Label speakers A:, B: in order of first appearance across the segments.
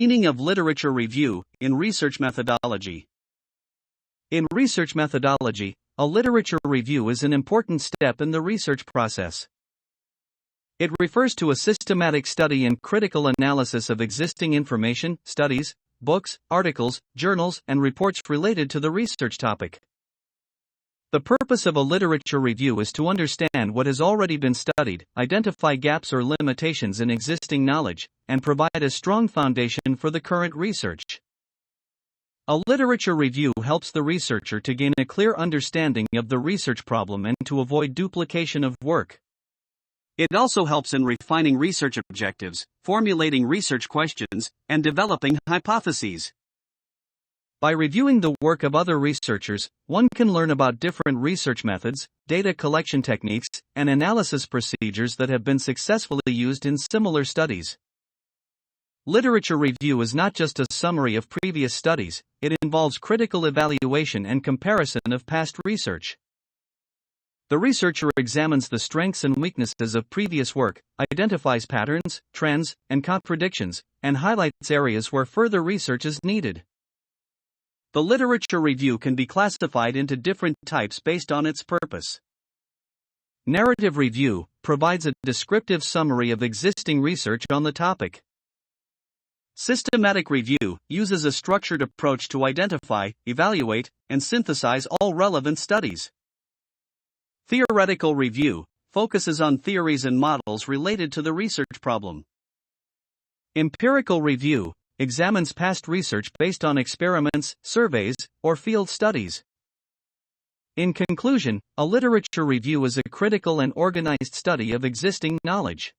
A: Meaning of literature review in research methodology. In research methodology, a literature review is an important step in the research process. It refers to a systematic study and critical analysis of existing information, studies, books, articles, journals, and reports related to the research topic. The purpose of a literature review is to understand what has already been studied, identify gaps or limitations in existing knowledge, and provide a strong foundation for the current research. A literature review helps the researcher to gain a clear understanding of the research problem and to avoid duplication of work. It also helps in refining research objectives, formulating research questions, and developing hypotheses. By reviewing the work of other researchers, one can learn about different research methods, data collection techniques, and analysis procedures that have been successfully used in similar studies. Literature review is not just a summary of previous studies, it involves critical evaluation and comparison of past research. The researcher examines the strengths and weaknesses of previous work, identifies patterns, trends, and contradictions, and highlights areas where further research is needed. The literature review can be classified into different types based on its purpose. Narrative review provides a descriptive summary of existing research on the topic. Systematic review uses a structured approach to identify, evaluate, and synthesize all relevant studies. Theoretical review focuses on theories and models related to the research problem. Empirical review examines past research based on experiments, surveys, or field studies. In conclusion, a literature review is a critical and organized study of existing knowledge.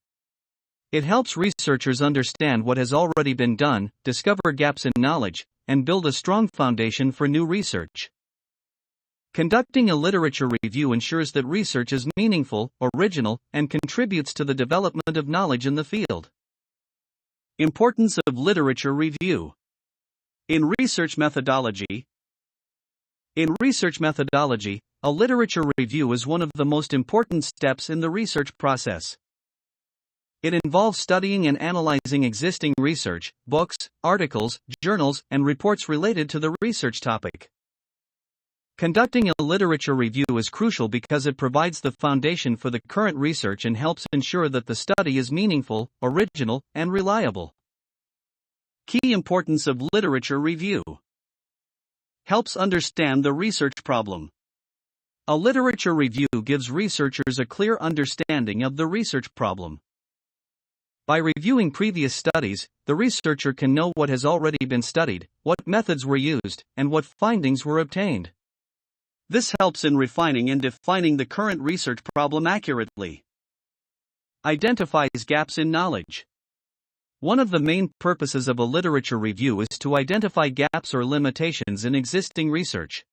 A: It helps researchers understand what has already been done, discover gaps in knowledge, and build a strong foundation for new research. Conducting a literature review ensures that research is meaningful, original, and contributes to the development of knowledge in the field. Importance of literature review. In research methodology. In research methodology, a literature review is one of the most important steps in the research process. It involves studying and analyzing existing research, books, articles, journals, and reports related to the research topic. Conducting a literature review is crucial because it provides the foundation for the current research and helps ensure that the study is meaningful, original, and reliable. Key importance of literature review. Helps understand the research problem. A literature review gives researchers a clear understanding of the research problem. By reviewing previous studies, the researcher can know what has already been studied, what methods were used, and what findings were obtained. This helps in refining and defining the current research problem accurately. Identifies gaps in knowledge. One of the main purposes of a literature review is to identify gaps or limitations in existing research.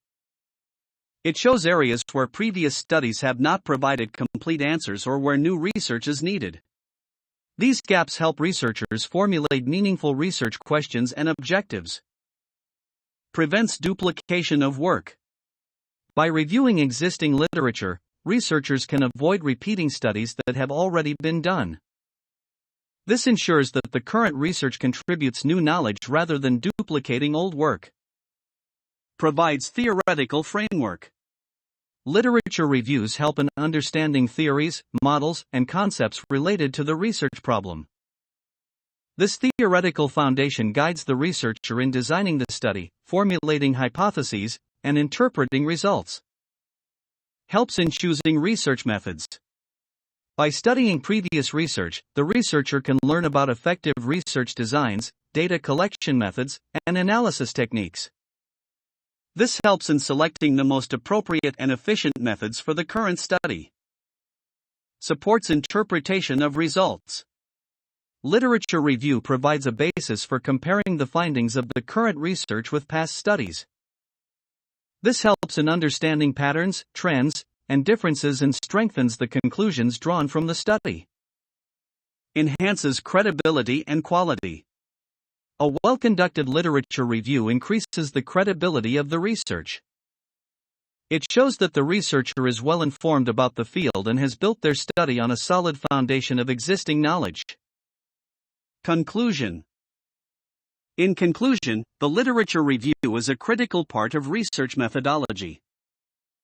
A: It shows areas where previous studies have not provided complete answers or where new research is needed. These gaps help researchers formulate meaningful research questions and objectives. Prevents duplication of work. By reviewing existing literature, researchers can avoid repeating studies that have already been done. This ensures that the current research contributes new knowledge rather than duplicating old work. Provides theoretical framework. Literature reviews help in understanding theories, models, and concepts related to the research problem. This theoretical foundation guides the researcher in designing the study, formulating hypotheses, and interpreting results. Helps in choosing research methods. By studying previous research, the researcher can learn about effective research designs, data collection methods, and analysis techniques. This helps in selecting the most appropriate and efficient methods for the current study. Supports interpretation of results. Literature review provides a basis for comparing the findings of the current research with past studies. This helps in understanding patterns, trends, and differences and strengthens the conclusions drawn from the study. Enhances credibility and quality. A well-conducted literature review increases the credibility of the research. It shows that the researcher is well informed about the field and has built their study on a solid foundation of existing knowledge. Conclusion. In conclusion, the literature review is a critical part of research methodology.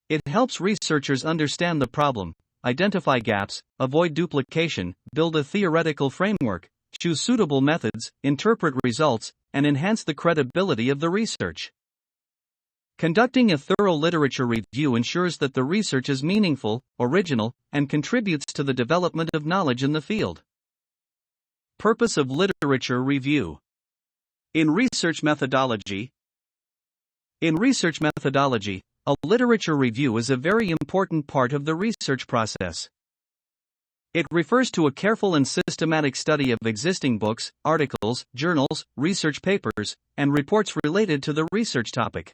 A: It helps researchers understand the problem, identify gaps, avoid duplication, build a theoretical framework, choose suitable methods, interpret results, and enhance the credibility of the research. Conducting a thorough literature review ensures that the research is meaningful, original, and contributes to the development of knowledge in the field. Purpose of literature review. In research methodology, a literature review is a very important part of the research process. It refers to a careful and systematic study of existing books, articles, journals, research papers, and reports related to the research topic.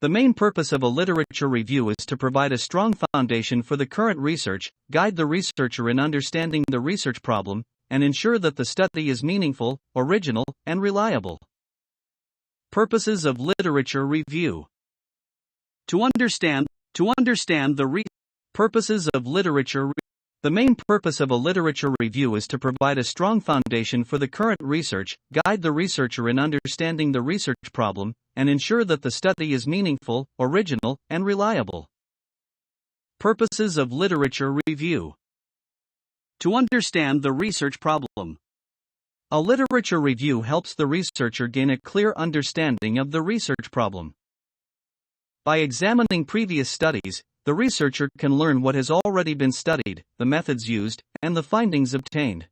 A: The main purpose of a literature review is to provide a strong foundation for the current research, guide the researcher in understanding the research problem, and ensure that the study is meaningful, original, and reliable. Purposes of literature review. To understand the purposes of literature review. The main purpose of a literature review is to provide a strong foundation for the current research, guide the researcher in understanding the research problem, and ensure that the study is meaningful, original, and reliable. Purposes of literature review. To understand the research problem. A literature review helps the researcher gain a clear understanding of the research problem. By examining previous studies, the researcher can learn what has already been studied, the methods used, and the findings obtained.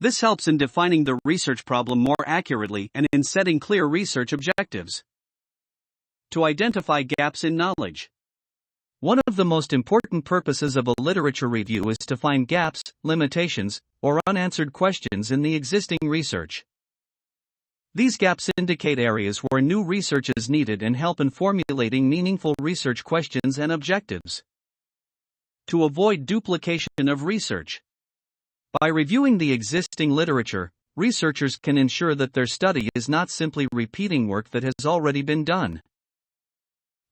A: This helps in defining the research problem more accurately and in setting clear research objectives. To identify gaps in knowledge. One of the most important purposes of a literature review is to find gaps, limitations, or unanswered questions in the existing research. These gaps indicate areas where new research is needed and help in formulating meaningful research questions and objectives. To avoid duplication of research. By reviewing the existing literature, researchers can ensure that their study is not simply repeating work that has already been done.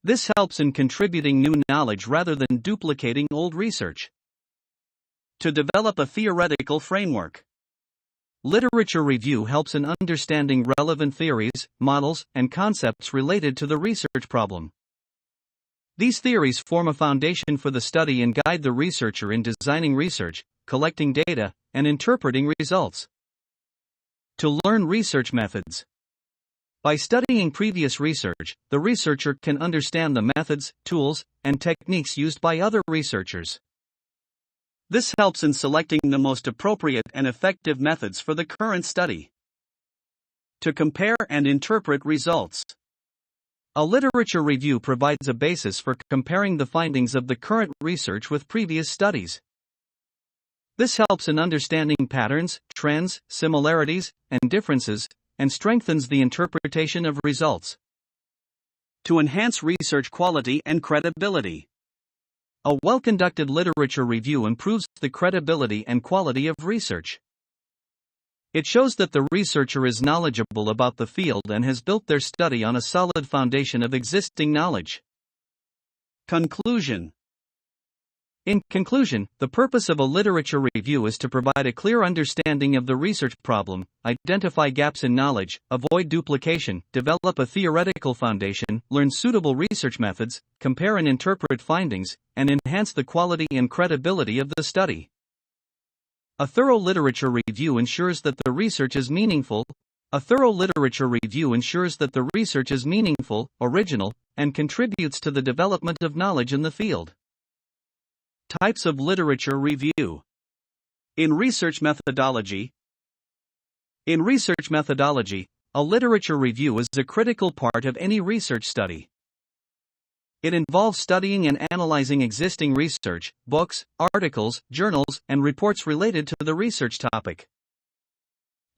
A: This helps in contributing new knowledge rather than duplicating old research. To develop a theoretical framework. Literature review helps in understanding relevant theories, models, and concepts related to the research problem. These theories form a foundation for the study and guide the researcher in designing research, collecting data, and interpreting results. To learn research methods. By studying previous research, the researcher can understand the methods, tools, and techniques used by other researchers. This helps in selecting the most appropriate and effective methods for the current study. To compare and interpret results. A literature review provides a basis for comparing the findings of the current research with previous studies. This helps in understanding patterns, trends, similarities, and differences, and strengthens the interpretation of results. To enhance research quality and credibility. A well-conducted literature review improves the credibility and quality of research. It shows that the researcher is knowledgeable about the field and has built their study on a solid foundation of existing knowledge. Conclusion. In conclusion, the purpose of a literature review is to provide a clear understanding of the research problem, identify gaps in knowledge, avoid duplication, develop a theoretical foundation, learn suitable research methods, compare and interpret findings, and enhance the quality and credibility of the study. A thorough literature review ensures that the research is meaningful. Original, and contributes to the development of knowledge in the field. Types of literature review. In research methodology, a literature review is a critical part of any research study. It involves studying and analyzing existing research, books, articles, journals, and reports related to the research topic.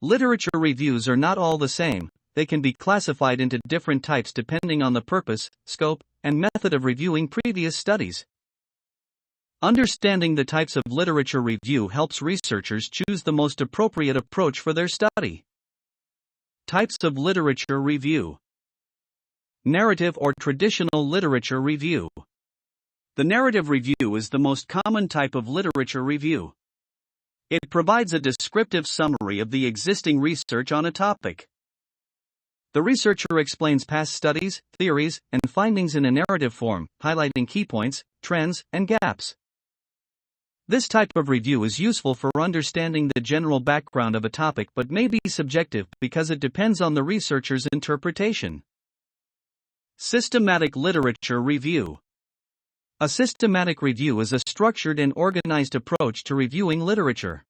A: Literature reviews are not all the same. They can be classified into different types depending on the purpose, scope, and method of reviewing previous studies. Understanding the types of literature review helps researchers choose the most appropriate approach for their study. Types of literature review. Narrative or traditional literature review. The narrative review is the most common type of literature review. It provides a descriptive summary of the existing research on a topic. The researcher explains past studies, theories, and findings in a narrative form, highlighting key points, trends, and gaps. This type of review is useful for understanding the general background of a topic but may be subjective because it depends on the researcher's interpretation. Systematic literature review. A systematic review is a structured and organized approach to reviewing literature.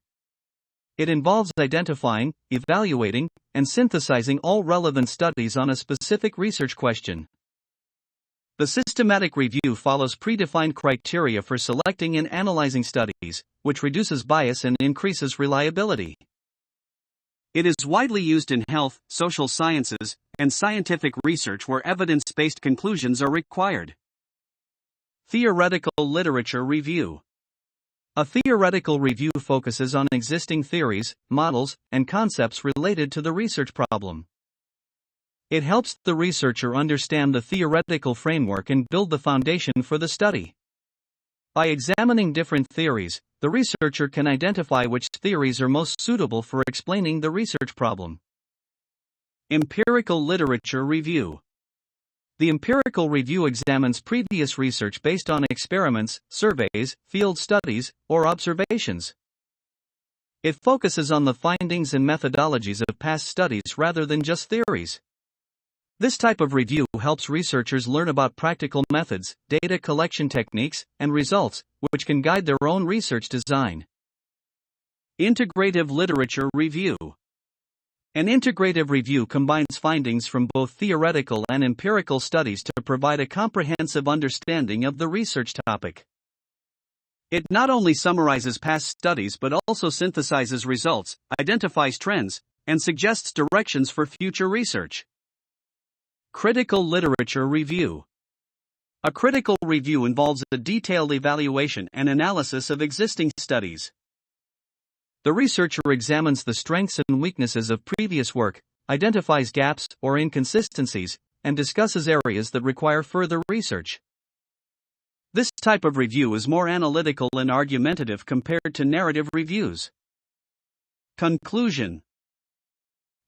A: It involves identifying, evaluating, and synthesizing all relevant studies on a specific research question. The systematic review follows predefined criteria for selecting and analyzing studies, which reduces bias and increases reliability. It is widely used in health, social sciences, and scientific research where evidence-based conclusions are required. Theoretical literature review. A theoretical review focuses on existing theories, models, and concepts related to the research problem. It helps the researcher understand the theoretical framework and build the foundation for the study. By examining different theories, the researcher can identify which theories are most suitable for explaining the research problem. Empirical literature review. The empirical review examines previous research based on experiments, surveys, field studies, or observations. It focuses on the findings and methodologies of past studies rather than just theories. This type of review helps researchers learn about practical methods, data collection techniques, and results, which can guide their own research design. Integrative literature review. An integrative review combines findings from both theoretical and empirical studies to provide a comprehensive understanding of the research topic. It not only summarizes past studies but also synthesizes results, identifies trends, and suggests directions for future research. Critical literature review. A critical review involves a detailed evaluation and analysis of existing studies. The researcher examines the strengths and weaknesses of previous work, identifies gaps or inconsistencies, and discusses areas that require further research. This type of review is more analytical and argumentative compared to narrative reviews. Conclusion.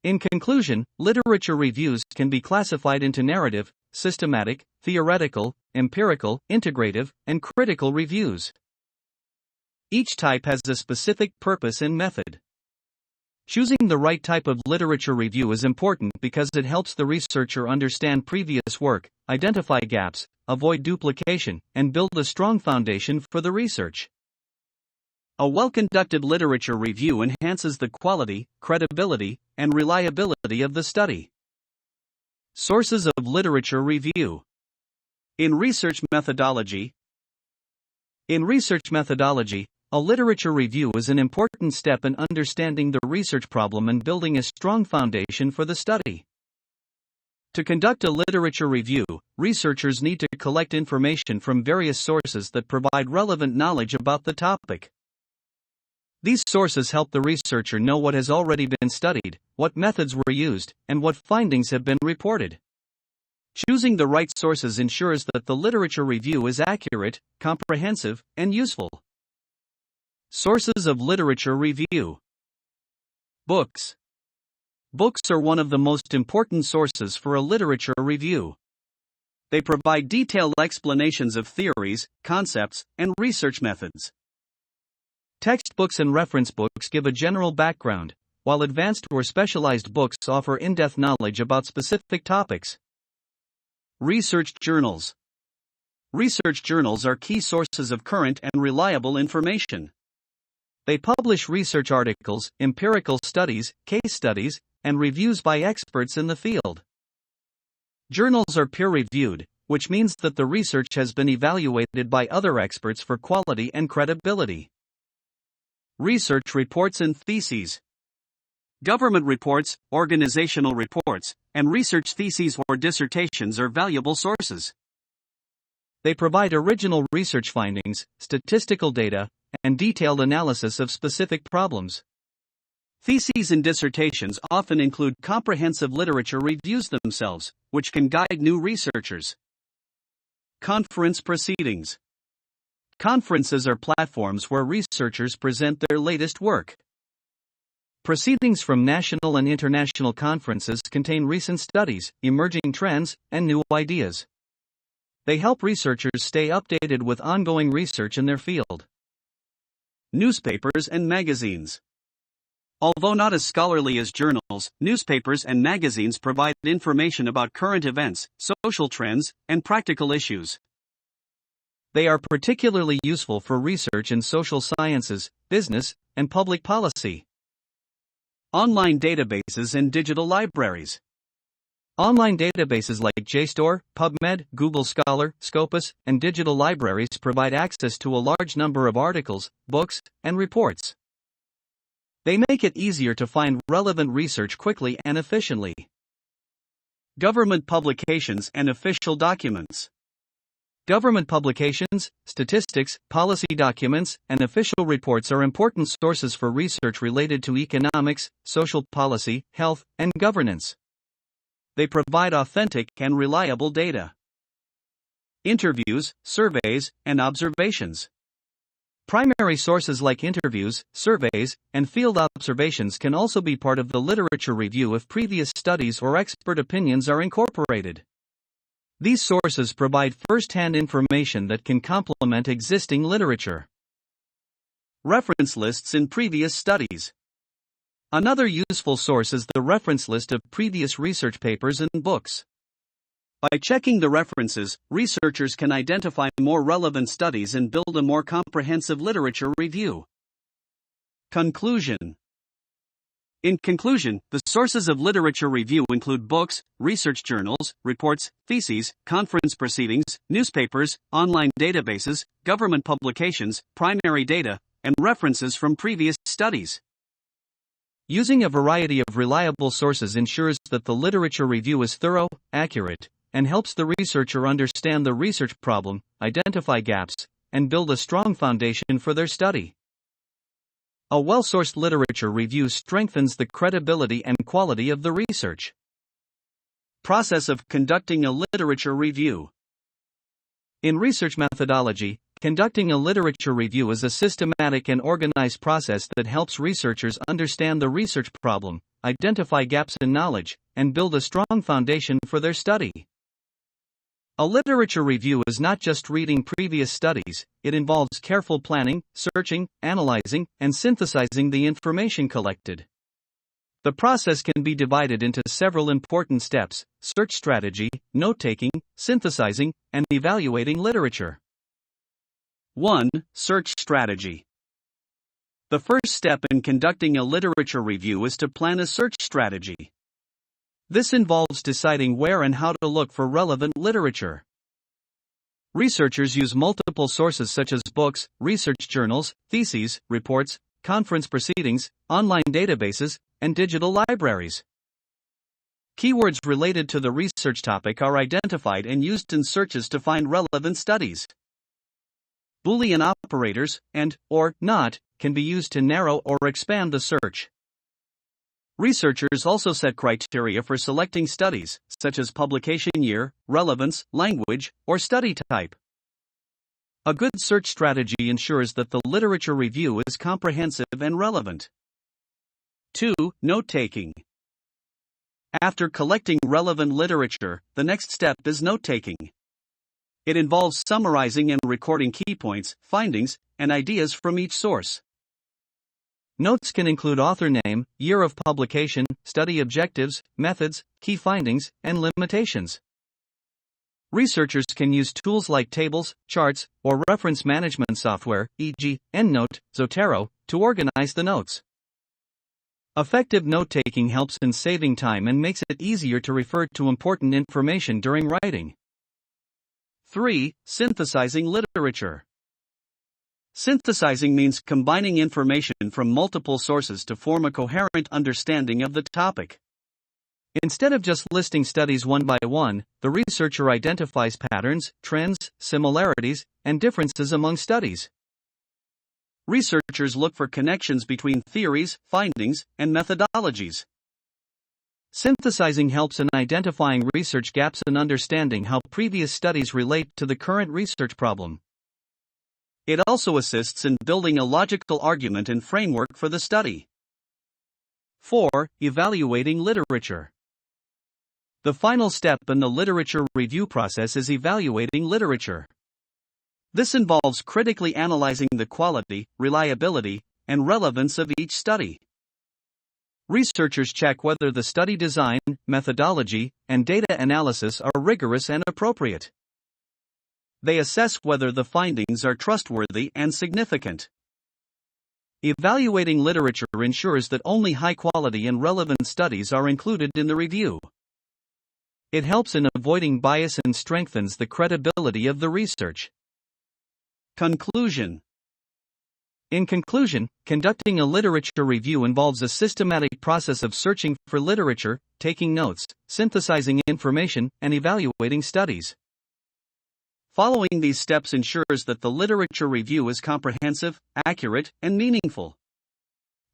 A: In conclusion, literature reviews can be classified into narrative, systematic, theoretical, empirical, integrative, and critical reviews. Each type has a specific purpose and method. Choosing the right type of literature review is important because it helps the researcher understand previous work, identify gaps, avoid duplication, and build a strong foundation for the research. A well-conducted literature review enhances the quality, credibility, and reliability of the study. Sources of literature review. In research methodology, a literature review is an important step in understanding the research problem and building a strong foundation for the study. To conduct a literature review, researchers need to collect information from various sources that provide relevant knowledge about the topic. These sources help the researcher know what has already been studied, what methods were used, and what findings have been reported. Choosing the right sources ensures that the literature review is accurate, comprehensive, and useful. Sources of literature review. Books. Books are one of the most important sources for a literature review. They provide detailed explanations of theories, concepts, and research methods. Textbooks and reference books give a general background, while advanced or specialized books offer in-depth knowledge about specific topics. Research journals. Research journals are key sources of current and reliable information. They publish research articles, empirical studies, case studies, and reviews by experts in the field. Journals are peer-reviewed, which means that the research has been evaluated by other experts for quality and credibility. Research reports and theses. Government reports, organizational reports, and research theses or dissertations are valuable sources. They provide original research findings, statistical data, and detailed analysis of specific problems. Theses and dissertations often include comprehensive literature reviews themselves, which can guide new researchers. Conference proceedings. Conferences are platforms where researchers present their latest work. Proceedings from national and international conferences contain recent studies, emerging trends, and new ideas. They help researchers stay updated with ongoing research in their field. Newspapers and magazines. Although not as scholarly as journals, newspapers and magazines provide information about current events, social trends, and practical issues. They are particularly useful for research in social sciences, business, and public policy. Online databases and digital libraries. Online databases like JSTOR, PubMed, Google Scholar, Scopus, and digital libraries provide access to a large number of articles, books, and reports. They make it easier to find relevant research quickly and efficiently. Government publications and official documents. Government publications, statistics, policy documents, and official reports are important sources for research related to economics, social policy, health, and governance. They provide authentic and reliable data. Interviews, surveys, and observations. Primary sources like interviews, surveys, and field observations can also be part of the literature review if previous studies or expert opinions are incorporated. These sources provide first-hand information that can complement existing literature. Reference lists in previous studies. Another useful source is the reference list of previous research papers and books. By checking the references, researchers can identify more relevant studies and build a more comprehensive literature review. Conclusion. In conclusion, the sources of literature review include books, research journals, reports, theses, conference proceedings, newspapers, online databases, government publications, primary data, and references from previous studies. Using a variety of reliable sources ensures that the literature review is thorough, accurate, and helps the researcher understand the research problem, identify gaps, and build a strong foundation for their study. A well-sourced literature review strengthens the credibility and quality of the research. Process of conducting a literature review. In research methodology, conducting a literature review is a systematic and organized process that helps researchers understand the research problem, identify gaps in knowledge, and build a strong foundation for their study. A literature review is not just reading previous studies, it involves careful planning, searching, analyzing, and synthesizing the information collected. The process can be divided into several important steps: search strategy, note-taking, synthesizing, and evaluating literature. 1. Search strategy. The first step in conducting a literature review is to plan a search strategy. This involves deciding where and how to look for relevant literature. Researchers use multiple sources such as books, research journals, theses, reports, conference proceedings, online databases, and digital libraries. Keywords related to the research topic are identified and used in searches to find relevant studies. Boolean operators, and, or, not, can be used to narrow or expand the search. Researchers also set criteria for selecting studies, such as publication year, relevance, language, or study type. A good search strategy ensures that the literature review is comprehensive and relevant. 2. Note-taking. After collecting relevant literature, the next step is note-taking. It involves summarizing and recording key points, findings, and ideas from each source. Notes can include author name, year of publication, study objectives, methods, key findings, and limitations. Researchers can use tools like tables, charts, or reference management software, e.g., EndNote, Zotero, to organize the notes. Effective note-taking helps in saving time and makes it easier to refer to important information during writing. 3. Synthesizing literature. Synthesizing means combining information from multiple sources to form a coherent understanding of the topic. Instead of just listing studies one by one, the researcher identifies patterns, trends, similarities, and differences among studies. Researchers look for connections between theories, findings, and methodologies. Synthesizing helps in identifying research gaps and understanding how previous studies relate to the current research problem. It also assists in building a logical argument and framework for the study. 4. Evaluating literature. The final step in the literature review process is evaluating literature. This involves critically analyzing the quality, reliability, and relevance of each study. Researchers check whether the study design, methodology, and data analysis are rigorous and appropriate. They assess whether the findings are trustworthy and significant. Evaluating literature ensures that only high-quality and relevant studies are included in the review. It helps in avoiding bias and strengthens the credibility of the research. Conclusion. In conclusion, conducting a literature review involves a systematic process of searching for literature, taking notes, synthesizing information, and evaluating studies. Following these steps ensures that the literature review is comprehensive, accurate, and meaningful.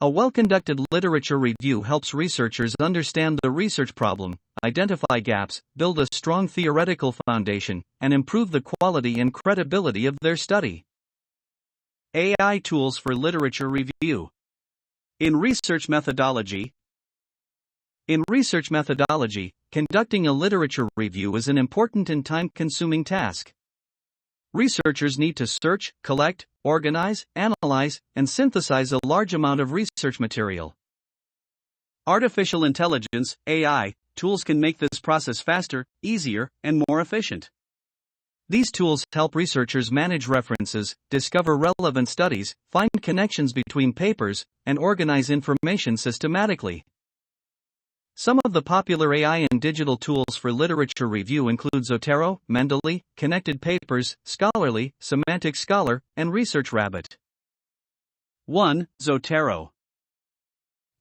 A: A well-conducted literature review helps researchers understand the research problem, identify gaps, build a strong theoretical foundation, and improve the quality and credibility of their study. AI tools for literature review. In research methodology, conducting a literature review is an important and time-consuming task. Researchers need to search, collect, organize, analyze, and synthesize a large amount of research material. Artificial intelligence, AI, tools can make this process faster, easier, and more efficient. These tools help researchers manage references, discover relevant studies, find connections between papers, and organize information systematically. Some of the popular AI and digital tools for literature review include Zotero, Mendeley, Connected Papers, Scholarly, Semantic Scholar, and ResearchRabbit. 1. Zotero.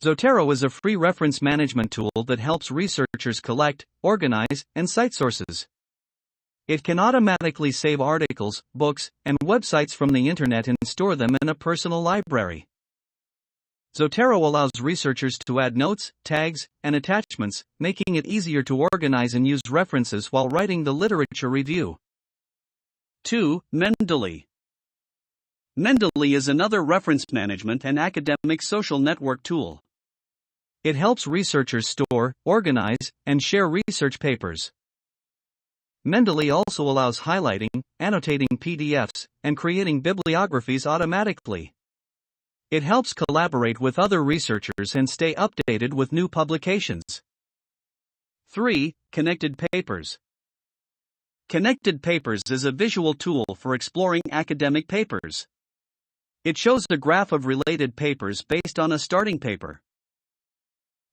A: Zotero is a free reference management tool that helps researchers collect, organize, and cite sources. It can automatically save articles, books, and websites from the internet and store them in a personal library. Zotero allows researchers to add notes, tags, and attachments, making it easier to organize and use references while writing the literature review. 2. Mendeley. Mendeley is another reference management and academic social network tool. It helps researchers store, organize, and share research papers. Mendeley also allows highlighting, annotating PDFs, and creating bibliographies automatically. It helps collaborate with other researchers and stay updated with new publications. 3. Connected Papers. Connected Papers is a visual tool for exploring academic papers. It shows a graph of related papers based on a starting paper.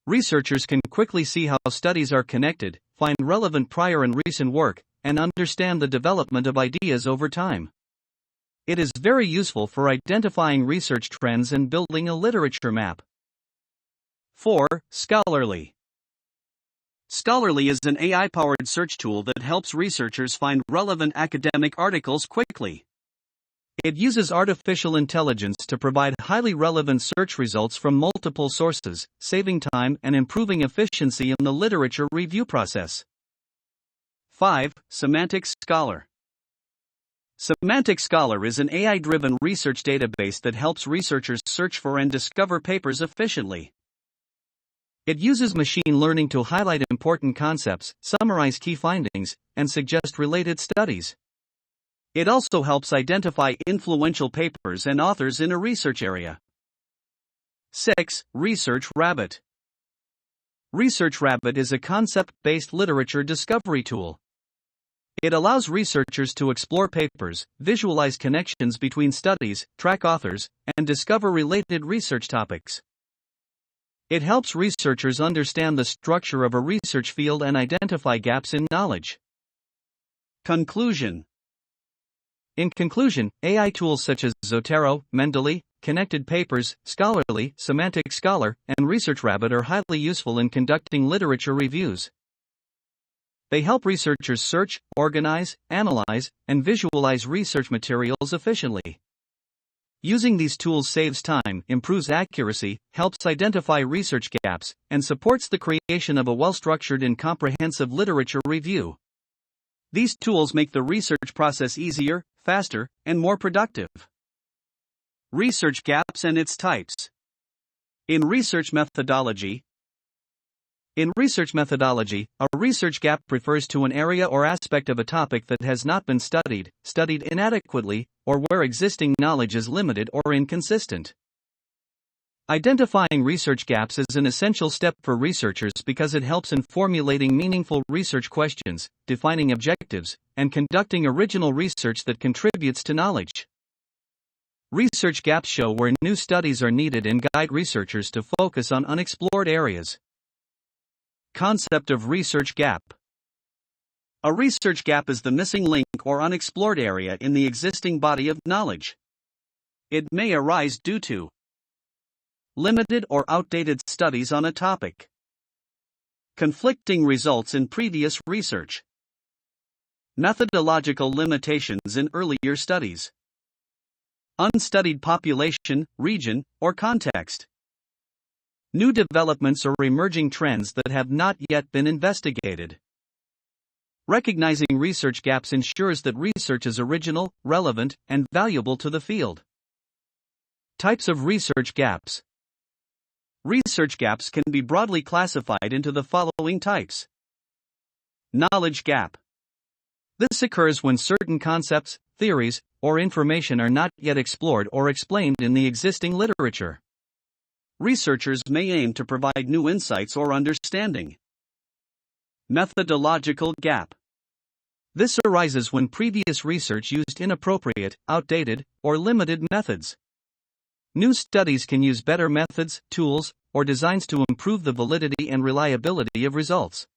A: Researchers can quickly see how studies are connected, find relevant prior and recent work, and understand the development of ideas over time. It is very useful for identifying research trends and building a literature map. 4. Scholarly. Scholarly is an AI-powered search tool that helps researchers find relevant academic articles quickly. It uses artificial intelligence to provide highly relevant search results from multiple sources, saving time and improving efficiency in the literature review process. 5. Semantic Scholar. Semantic Scholar is an AI-driven research database that helps researchers search for and discover papers efficiently. It uses machine learning to highlight important concepts, summarize key findings, and suggest related studies. It also helps identify influential papers and authors in a research area. 6. ResearchRabbit. ResearchRabbit is a concept-based literature discovery tool. It allows researchers to explore papers, visualize connections between studies, track authors, and discover related research topics. It helps researchers understand the structure of a research field and identify gaps in knowledge. Conclusion. In conclusion, AI tools such as Zotero, Mendeley, Connected Papers, Scholarly, Semantic Scholar, and ResearchRabbit are highly useful in conducting literature reviews. They help researchers search, organize, analyze, and visualize research materials efficiently. Using these tools saves time, improves accuracy, helps identify research gaps, and supports the creation of a well-structured and comprehensive literature review. These tools make the research process easier, faster, and more productive. Research gaps and its types. In research methodology, a research gap refers to an area or aspect of a topic that has not been studied inadequately, or where existing knowledge is limited or inconsistent. Identifying research gaps is an essential step for researchers because it helps in formulating meaningful research questions, defining objectives, and conducting original research that contributes to knowledge. Research gaps show where new studies are needed and guide researchers to focus on unexplored areas. Concept of research gap. A research gap is the missing link or unexplored area in the existing body of knowledge. It may arise due to limited or outdated studies on a topic, conflicting results in previous research, methodological limitations in earlier studies, unstudied population, region, or context, new developments or emerging trends that have not yet been investigated. Recognizing research gaps ensures that research is original, relevant, and valuable to the field. Types of research gaps. Research gaps can be broadly classified into the following types. Knowledge gap. This occurs when certain concepts, theories, or information are not yet explored or explained in the existing literature. Researchers may aim to provide new insights or understanding. Methodological gap. This arises when previous research used inappropriate, outdated, or limited methods. New studies can use better methods, tools, or designs to improve the validity and reliability of results.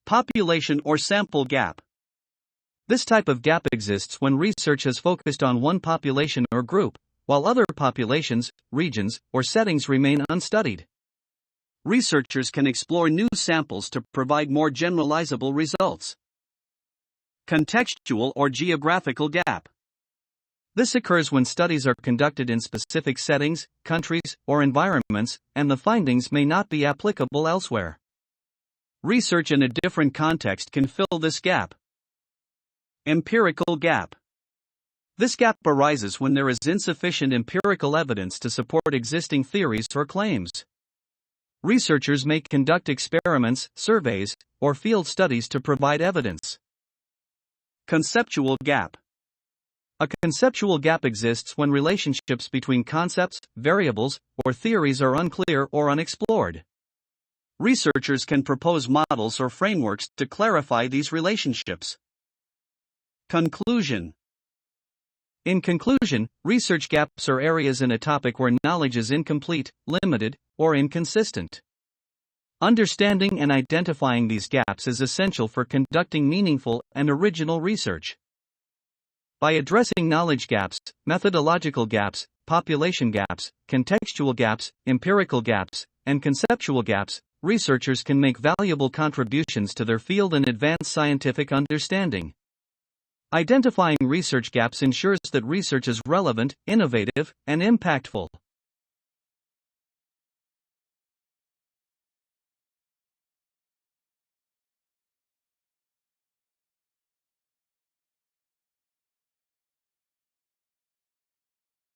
A: Population or sample gap. This type of gap exists when research has focused on one population or group, while other populations, regions, or settings remain unstudied. Researchers can explore new samples to provide more generalizable results. Contextual or geographical gap. This occurs when studies are conducted in specific settings, countries, or environments, and the findings may not be applicable elsewhere. Research in a different context can fill this gap. Empirical gap. This gap arises when there is insufficient empirical evidence to support existing theories or claims. Researchers may conduct experiments, surveys, or field studies to provide evidence. Conceptual gap. A conceptual gap exists when relationships between concepts, variables, or theories are unclear or unexplored. Researchers can propose models or frameworks to clarify these relationships. Conclusion. In conclusion, research gaps are areas in a topic where knowledge is incomplete, limited, or inconsistent. Understanding and identifying these gaps is essential for conducting meaningful and original research. By addressing knowledge gaps, methodological gaps, population gaps, contextual gaps, empirical gaps, and conceptual gaps, researchers can make valuable contributions to their field and advance scientific understanding. Identifying research gaps ensures that research is relevant, innovative, and impactful.